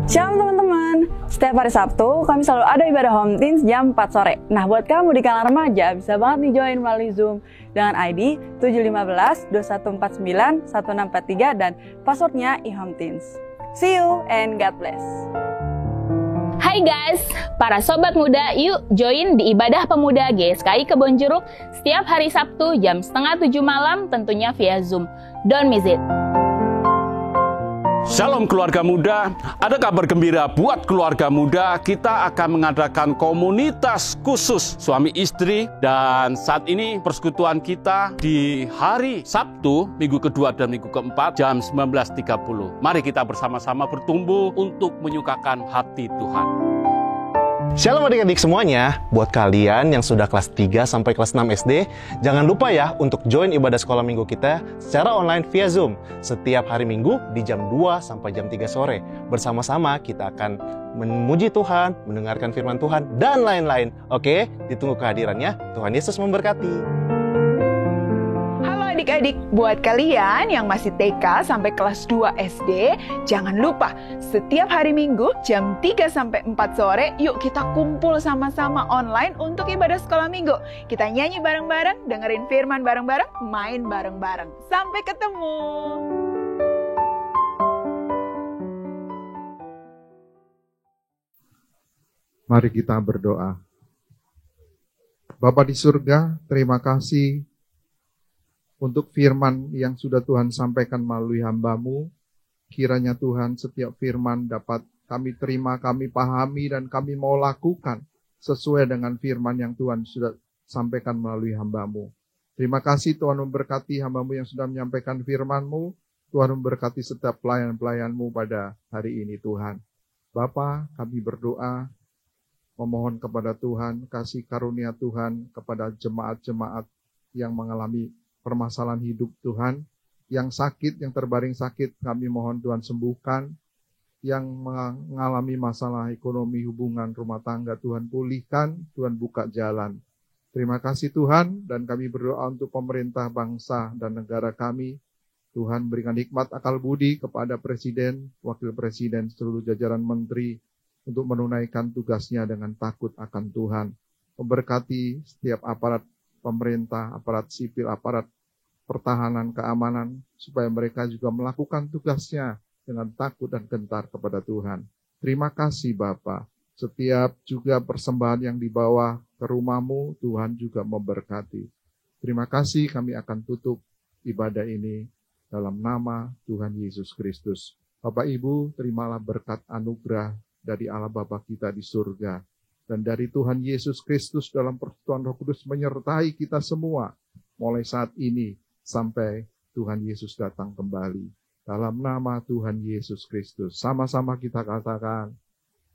Shalom teman-teman, setiap hari Sabtu kami selalu ada ibadah Home Teens jam 4 sore. Nah buat kamu di kalangan remaja bisa banget nih join melalui Zoom dengan ID 715-2149-1643 dan passwordnya iHomeTeens. See you and God bless. Hai guys, para sobat muda, yuk join di ibadah pemuda GSKI Kebonjeruk setiap hari Sabtu jam 6:30 malam tentunya via Zoom. Don't miss it. Shalom keluarga muda, ada kabar gembira buat keluarga muda. Kita akan mengadakan komunitas khusus suami istri. Dan saat ini persekutuan kita di hari Sabtu, minggu kedua dan minggu keempat jam 19.30. Mari kita bersama-sama bertumbuh untuk menyukakan hati Tuhan. Shalom adik-adik semuanya, buat kalian yang sudah kelas 3 sampai kelas 6 SD, jangan lupa ya untuk join ibadah sekolah minggu kita secara online via Zoom setiap hari Minggu di jam 2 sampai jam 3 sore. Bersama-sama kita akan memuji Tuhan, mendengarkan firman Tuhan, dan lain-lain. Oke, ditunggu kehadirannya. Tuhan Yesus memberkati. Adik-adik, buat kalian yang masih TK sampai kelas 2 SD, jangan lupa setiap hari Minggu jam 3 sampai 4 sore, yuk kita kumpul sama-sama online untuk ibadah sekolah minggu. Kita nyanyi bareng-bareng, dengerin firman bareng-bareng, main bareng-bareng. Sampai ketemu. Mari kita berdoa. Bapa di surga, terima kasih untuk firman yang sudah Tuhan sampaikan melalui hamba-Mu. Kiranya Tuhan setiap firman dapat kami terima, kami pahami, dan kami mau lakukan sesuai dengan firman yang Tuhan sudah sampaikan melalui hamba-Mu. Terima kasih Tuhan memberkati hamba-Mu yang sudah menyampaikan firman-Mu. Tuhan memberkati setiap pelayan-pelayan-Mu pada hari ini Tuhan. Bapa, kami berdoa, memohon kepada Tuhan, kasih karunia Tuhan kepada jemaat-jemaat yang mengalami permasalahan hidup Tuhan, yang sakit, yang terbaring sakit, kami mohon Tuhan sembuhkan, yang mengalami masalah ekonomi, hubungan, rumah tangga, Tuhan pulihkan, Tuhan buka jalan. Terima kasih Tuhan, dan kami berdoa untuk pemerintah bangsa dan negara kami. Tuhan berikan hikmat akal budi kepada Presiden, Wakil Presiden, seluruh jajaran menteri, untuk menunaikan tugasnya dengan takut akan Tuhan. Memberkati setiap aparat pemerintah, aparat sipil, aparat pertahanan, keamanan, supaya mereka juga melakukan tugasnya dengan takut dan gentar kepada Tuhan. Terima kasih Bapa. Setiap juga persembahan yang dibawa ke rumah-Mu, Tuhan juga memberkati. Terima kasih, kami akan tutup ibadah ini dalam nama Tuhan Yesus Kristus. Bapak Ibu, terimalah berkat anugerah dari Allah Bapa kita di surga. Dan dari Tuhan Yesus Kristus dalam persekutuan Roh Kudus menyertai kita semua mulai saat ini sampai Tuhan Yesus datang kembali. Dalam nama Tuhan Yesus Kristus. Sama-sama kita katakan,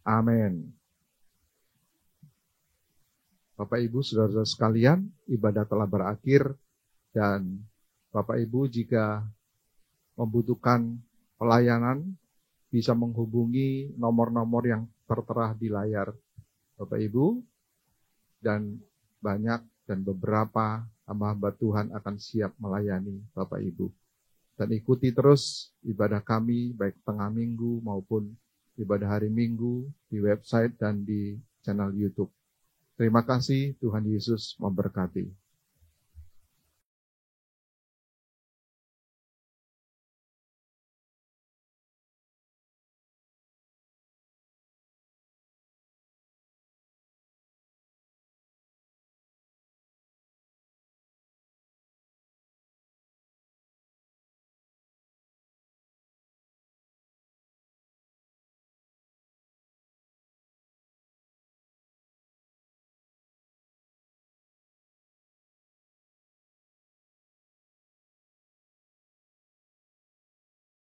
amin. Bapak Ibu, saudara-saudara sekalian, ibadah telah berakhir. Dan Bapak Ibu jika membutuhkan pelayanan, bisa menghubungi nomor-nomor yang tertera di layar Bapak Ibu, dan banyak dan beberapa hamba-hamba Tuhan akan siap melayani Bapak Ibu. Dan ikuti terus ibadah kami baik tengah minggu maupun ibadah hari Minggu di website dan di channel YouTube. Terima kasih, Tuhan Yesus memberkati.